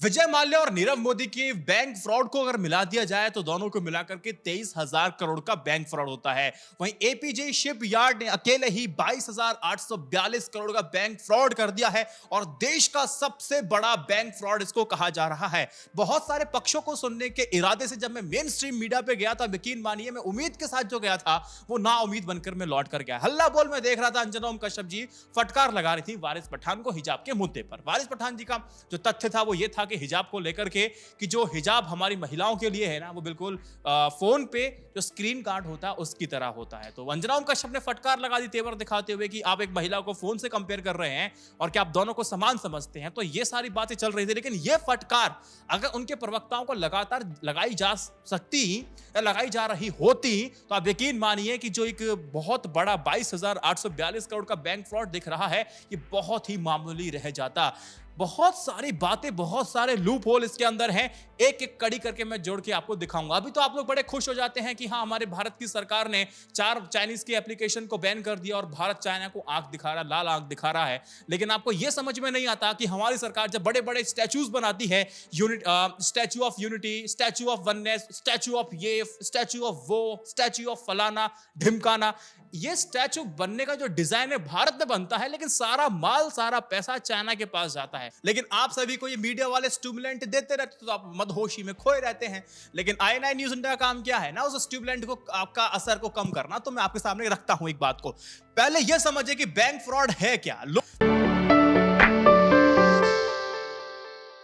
विजय माल्या और नीरव मोदी की bank fraud को अगर मिला दिया जाए तो दोनों को मिलाकर के 23,000 करोड़ का बैंक फ्रॉड होता है। वहीं एपीजे शिपयार्ड ने अकेले ही 22,842 करोड़ का बैंक फ्रॉड कर दिया है और देश का सबसे बड़ा बैंक फ्रॉड इसको कहा जा रहा है। बहुत सारे पक्षों को सुनने के इरादे से जब मैं मेन स्ट्रीम मीडिया पे गया था, यकीन मानिए मैं उम्मीद के साथ जो गया था वो ना उम्मीद बनकर मैं लौट कर गया। हल्ला बोल में देख रहा था अंजना ओम कश्यप जी फटकार लगा रही थी वारिस पठान को हिजाब के मुद्दे पर। वारिस पठान जी का जो तथ्य था वो ये था कि हिजाब को लेकर के कि जो हिजाब हमारी महिलाओं के लिए है ना वो बिल्कुल फोन पे जो स्क्रीन गार्ड होता है उसकी तरह होता है। तो अंजना ओम कश्यप ने फटकार लगा दी तेवर दिखाते हुए कि आप एक महिला को फोन से कंपेयर कर रहे हैं और क्या आप दोनों को समान समझते हैं। तो ये सारी बातें चल रही थी, लेकिन ये फटकार अगर उनके प्रवक्ताओं को लगातार लगाई जा सकती या लगाई जा रही होती तो आप यकीन मानिए कि जो एक बहुत बड़ा 22,842 करोड़ का बैंक फ्रॉड दिख रहा है ये बहुत ही मामूली रह जाता। बहुत सारी बातें, बहुत सारे लूप होल इसके अंदर हैं, एक एक कड़ी करके मैं जोड़ के आपको दिखाऊंगा। अभी तो आप लोग बड़े खुश हो जाते हैं कि हाँ हमारे भारत की सरकार ने 4 चाइनीज की एप्लीकेशन को बैन कर दिया और भारत चाइना को आंख दिखा रहा, लाल आंख दिखा रहा है। लेकिन आपको यह समझ में नहीं आता कि हमारी सरकार जब बड़े बड़े स्टैच्यूज बनाती है, statue of unity, statue of oneness, statue of ये, स्टैच्यू ऑफ वो, स्टैच्यू ऑफ फलाना ढिमकाना, ये स्टैच्यू बनने का जो डिजाइन है भारत में बनता है, लेकिन सारा माल सारा पैसा चाइना के पास जाता है। लेकिन आप सभी को ये मीडिया वाले स्टिमुलेंट देते रहते तो आप मदहोशी में खोए रहते हैं। लेकिन INI न्यूज़ इंडिया का काम क्या है ना, उस स्टिमुलेंट को आपका असर को कम करना। तो मैं आपके सामने रखता हूं एक बात को। पहले यह समझिए कि बैंक फ्रॉड है क्या।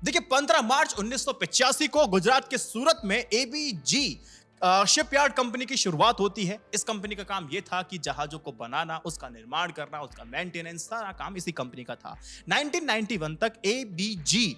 देखिए 15 मार्च 1985 को गुजरात के सूरत में एबीजी शिपयार्ड कंपनी की शुरुआत होती है। इस कंपनी का काम यह था कि जहाजों को बनाना, उसका निर्माण करना, उसका मेंटेनेंस, सारा काम इसी कंपनी का था। 1991 तक एबीजी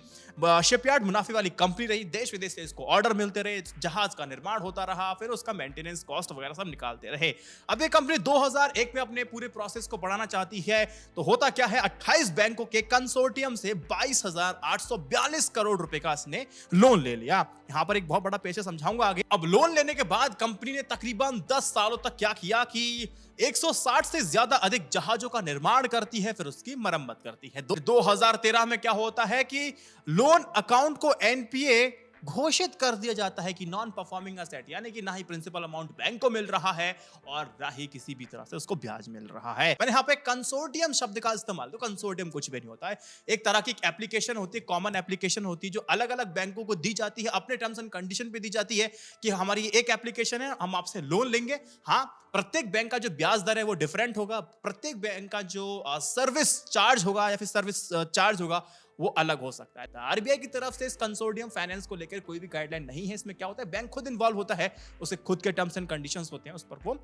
शिपयार्ड मुनाफे वाली कंपनी रही। देश विदेश से इसको ऑर्डर मिलते रहे, जहाज का निर्माण होता रहा, फिर उसका मेंटेनेंस कॉस्ट वगैरह सब निकालते रहे। अब ये कंपनी 2001 में अपने पूरे प्रोसेस को बढ़ाना चाहती है। तो होता क्या है, 28 बैंकों के कंसोर्टियम से 22,842 करोड़ रुपए का इसने लोन ले लिया। यहां पर एक बहुत बड़ा पेशे समझाऊंगा आगे। अब लोन लेने के बाद कंपनी ने तकरीबन 10 सालों तक क्या किया कि 160 से ज्यादा अधिक जहाजों का निर्माण करती है, फिर उसकी मरम्मत करती है। 2013 में क्या होता है कि लोन अकाउंट को एनपीए घोषित कर दिया जाता है कि नॉन परफॉर्मिंग एसेट, यानी कि ना ही प्रिंसिपल अमाउंट बैंक को मिल रहा है और ना ही किसी भी तरह से उसको ब्याज मिल रहा है। मैंने यहाँ पे कंसोर्टियम शब्द का इस्तेमाल, तो कंसोर्टियम कुछ भी नहीं होता है। एक तरह की एप्लीकेशन होती है, कॉमन एप्लीकेशन होती है जो अलग अलग बैंकों को दी जाती है, अपने टर्म्स एंड कंडीशन पे दी जाती है कि हमारी एक एप्लीकेशन है, हम आपसे लोन लेंगे। हाँ, प्रत्येक बैंक का जो ब्याज दर है वो डिफरेंट होगा, प्रत्येक बैंक का जो सर्विस चार्ज होगा या फिर सर्विस चार्ज होगा वो अलग हो सकता है। आरबीआई की तरफ से इस कंसोर्टियम फाइनेंस को लेकर कोई भी गाइडलाइन नहीं है। इसमें क्या होता है, बैंक खुद इन्वॉल्व होता है, उसे खुद के टर्म्स एंड कंडीशंस होते हैं, उस पर वो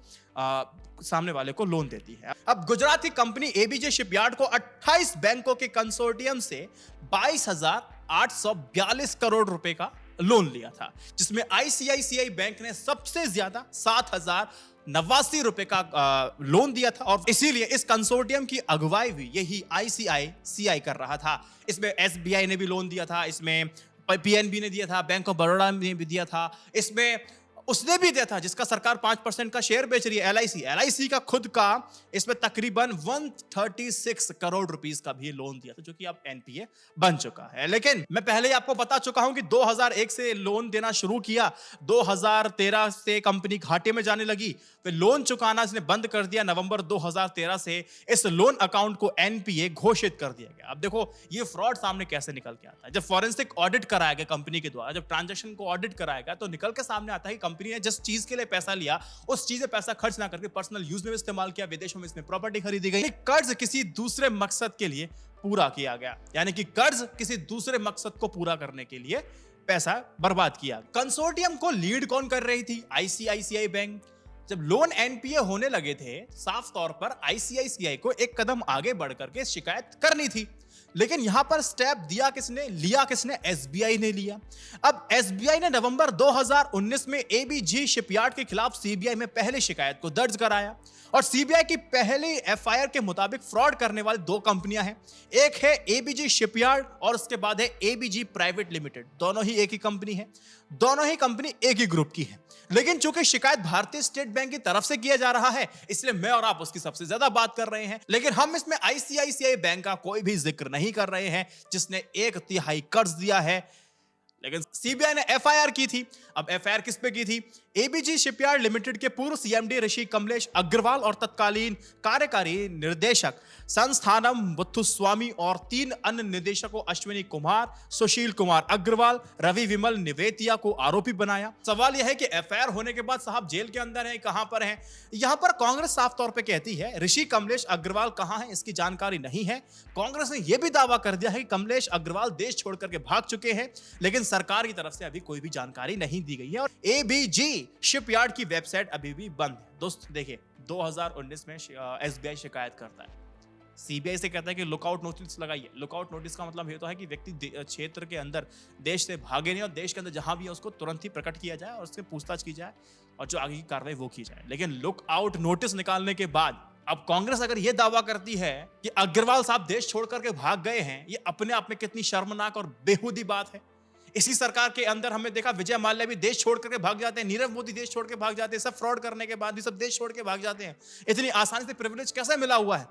सामने वाले को लोन देती है। अब गुजरात की कंपनी एबीजे शिपयार्ड को 28 बैंकों के कंसोर्टियम से 22,842 करोड़ रुपए का लोन लिया था, जिसमें आईसीआईसीआई बैंक ने सबसे ज्यादा 7,089 रुपए का लोन दिया था और इसीलिए इस कंसोर्टियम की अगुवाई भी यही आईसीआईसीआई कर रहा था। इसमें एसबीआई ने भी लोन दिया था, इसमें पीएनबी ने दिया था, बैंक ऑफ बड़ौदा ने भी दिया था, इसमें उसने भी दिया था जिसका सरकार 5% का शेयर बेच रही है, एलआईसी का खुद का इसमें तकरीबन 136 करोड़ रुपीस का भी लोन दिया था, जो कि अब एनपीए बन चुका है। लेकिन मैं पहले ही आपको बता चुका हूं कि 2001 से लोन देना शुरू किया, 2013 से कंपनी घाटे में जाने लगी, फिर लोन चुकाना इसने बंद कर दिया। नवंबर 2013 से इस लोन अकाउंट को एनपीए घोषित कर दिया गया। अब देखो ये फ्रॉड सामने कैसे निकल के आता है। जब फॉरेंसिक ऑडिट कराया गया कंपनी के द्वारा, जब ट्रांजैक्शन को ऑडिट कराया गया, तो निकल के सामने आता है कि कंपनी ने जिस चीज के लिए पैसा लिया उस चीज में पैसा खर्च ना करके पर्सनल यूज में इस्तेमाल किया, विदेशों में इसमें प्रॉपर्टी खरीदी गई, कर्ज किसी दूसरे मकसद के लिए पूरा किया गया, यानी कि कर्ज किसी दूसरे मकसद को पूरा करने के लिए पैसा बर्बाद किया। कंसोर्टियम को लीड कौन कर रही थी, आईसीआईसीआई बैंक। जब लोन एनपीए होने लगे थे, साफ तौर पर आईसीआईसीआई को एक कदम आगे बढ़कर के शिकायत करनी थी, लेकिन यहां पर स्टेप दिया किसने, लिया किसने, एसबीआई ने लिया। अब एसबीआई ने नवंबर 2019 में एबीजी शिपयार्ड के खिलाफ सीबीआई में पहली शिकायत को दर्ज कराया और सीबीआई की पहली एफआईआर के मुताबिक फ्रॉड करने वाली 2 कंपनियां हैं। एक है एबीजी शिपयार्ड और उसके बाद है एबीजी प्राइवेट लिमिटेड। दोनों ही एक ही कंपनी है, दोनों ही कंपनी एक ही ग्रुप की है। लेकिन चूंकि शिकायत भारतीय स्टेट बैंक की तरफ से किया जा रहा है, इसलिए मैं और आप उसकी सबसे ज्यादा बात कर रहे हैं। लेकिन हम इसमें आईसीआईसीआई बैंक का कोई भी जिक्र नहीं कर रहे हैं, जिसने 1/3 कर्ज दिया है लेकिन सीबीआई ने एफआईआर की थी। अब एफआईआर किस पे की थी? एबीजी शिपयार्ड लिमिटेड के पूर्व सीएमडी ऋषि कमलेश अग्रवाल और तत्कालीन कार्यकारी निर्देशक संस्थानम मुथुस्वामी और 3 अन्य निदेशकों अश्विनी कुमार, सुशील कुमार अग्रवाल, रवि विमल निवेतिया को आरोपी बनाया। सवाल यह है कि एफआईआर होने के बाद साहब जेल के अंदर है, कहां पर हैं? यहां पर कांग्रेस साफ तौर पे कहती है ऋषि कमलेश अग्रवाल कहां है इसकी जानकारी नहीं है। कांग्रेस ने यह भी दावा कर दिया है कि कमलेश अग्रवाल देश छोड़कर के भाग चुके हैं, लेकिन सरकार की तरफ से अभी कोई भी जानकारी नहीं दी गई है। और एबीजी शिपयार्ड की वेबसाइट अभी भी बंद है। दोस्त देखिए, 2019 में एसबीआई शिकायत करता है, सीबीआई से कहता है कि लुकआउट नोटिस लगाइए। लुकआउट नोटिस का मतलब ये तो है कि व्यक्ति क्षेत्र के अंदर देश से भागे नहीं और देश के अंदर जहां भी है उसको तुरंत ही प्रकट किया जाए और उससे पूछताछ की जाए और जो आगे की कार्रवाई वो की जाए। लेकिन लुकआउट नोटिस निकालने के बाद अब कांग्रेस अगर ये दावा करती है कि अग्रवाल साहब देश छोड़ करके भाग गए हैं, ये अपने आप में कितनी शर्मनाक और बेहूदी बात है। इसी सरकार के अंदर हमने देखा विजय माल्या भी देश छोड़ करके भाग जाते हैं, नीरव मोदी देश छोड़ के भाग जाते हैं, सब फ्रॉड करने के बाद भी सब देश छोड़ के भाग जाते हैं। इतनी आसानी से प्रिविलेज कैसे मिला हुआ है?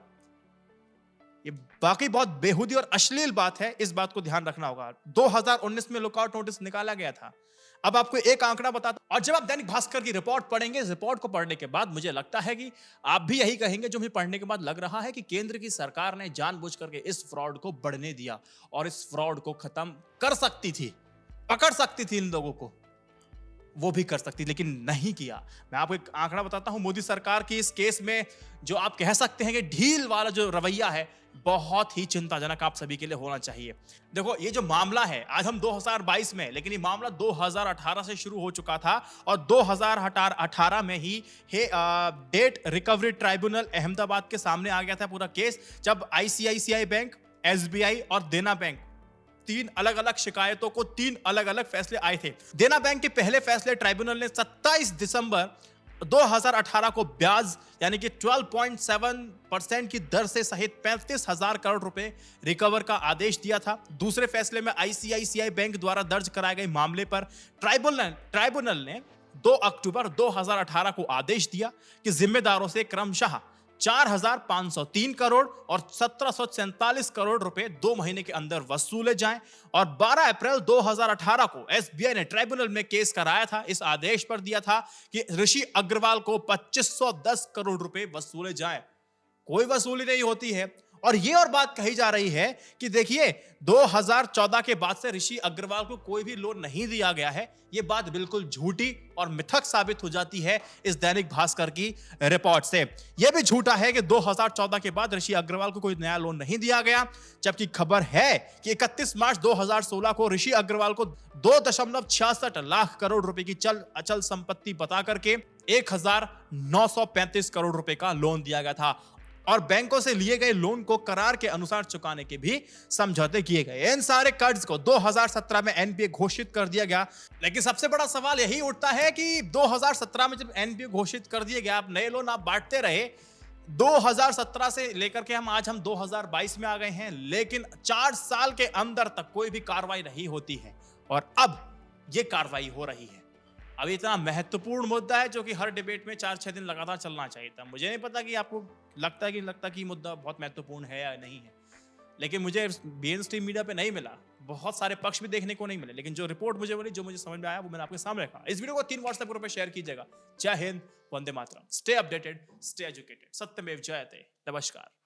ये बाकी बहुत बेहूदी और अश्लील बात है, इस बात को ध्यान रखना होगा। 2019 में लुकआउट नोटिस निकाला गया था। अब आपको एक आंकड़ा बताता हूं, और जब आप दैनिक भास्कर की रिपोर्ट पढ़ेंगे, इस रिपोर्ट को पढ़ने के बाद मुझे लगता है कि आप भी यही कहेंगे जो मुझे पढ़ने के बाद लग रहा है कि केंद्र की सरकार ने जानबूझ करके इस फ्रॉड को बढ़ने दिया और इस फ्रॉड को खत्म कर सकती थी, पकड़ सकती थी इन लोगों को, वो भी कर सकती, लेकिन नहीं किया। मैं आपको एक आंकड़ा बताता हूं, मोदी सरकार की इस केस में जो आप कह सकते हैं कि ढील वाला जो रवैया है, बहुत ही चिंताजनक आप सभी के लिए होना चाहिए। देखो, ये जो मामला है, आज हम 2022 में, लेकिन ये मामला 2018 से शुरू हो चुका था और 2018 में ही डेट रिकवरी ट्राइब्यूनल अहमदाबाद के सामने आ गया था पूरा केस, जब आईसीआईसीआई बैंक, एसबीआई और देना बैंक, 3 अलग अलग शिकायतों को 3 अलग अलग फैसले आए थे। देना बैंक के पहले फैसले ट्राइब्यूनल ने 27 दिसंबर 2018 को ब्याज यानी कि 12.7% की दर से सहित 35,000 करोड़ रुपए रिकवर का आदेश दिया था। दूसरे फैसले में आईसीआईसीआई बैंक द्वारा दर्ज कराए गए मामले पर ट्राइब्यूनल ने 2 अक्टूबर 2018 को आदेश दिया कि जिम्मेदारों से क्रमशः 4,503 करोड़ और 1,747 करोड़ रुपए 2 महीने के अंदर वसूले जाएं। और 12 अप्रैल 2018 को एसबीआई ने ट्राइब्यूनल में केस कराया था, इस आदेश पर दिया था कि ऋषि अग्रवाल को 2,510 करोड़ रुपए वसूले जाएं। कोई वसूली नहीं होती है। और ये और बात कही जा रही है कि देखिए 2014 के बाद से ऋषि अग्रवाल को कोई भी लोन नहीं दिया गया है। ये बात बिल्कुल झूठी और मिथक साबित हो जाती है इस दैनिक भास्कर की रिपोर्ट से। यह भी झूठा है कि 2014 के बाद ऋषि अग्रवाल को कोई नया लोन नहीं दिया गया, जबकि खबर है कि 31 मार्च 2016 को ऋषि अग्रवाल को 2.66 लाख करोड़ रुपए की अचल संपत्ति बता करके 1,935 करोड़ रुपए का लोन दिया गया था और बैंकों से लिए गए लोन को करार के अनुसार चुकाने के भी समझौते किए गए। इन सारे कर्ज को 2017 में एनपीए घोषित कर दिया गया। लेकिन सबसे बड़ा सवाल यही उठता है कि 2017 में जब एनपीए घोषित कर दिए गए, आप नए लोन आप बांटते रहे, 2017 से लेकर के हम 2022 में आ गए हैं, लेकिन 4 साल के अंदर तक कोई भी कार्रवाई नहीं होती है और अब ये कार्रवाई हो रही है। अब इतना महत्वपूर्ण मुद्दा है जो कि हर डिबेट में 4-6 दिन लगातार चलना चाहिए था। मुझे नहीं पता कि आपको लगता कि मुद्दा बहुत महत्वपूर्ण है या नहीं है, लेकिन मुझे मेन स्ट्रीम मीडिया पे नहीं मिला, बहुत सारे पक्ष भी देखने को नहीं मिले, लेकिन जो रिपोर्ट मुझे मिली, जो मुझे समझ में आया, वो मैंने आपके सामने रखा। इस वीडियो को 3 व्हाट्सएप ग्रुप पे शेयर कीजिएगा। जय Hind, Vande Mataram, stay updated, stay educated, सत्यमेव जयते। नमस्कार।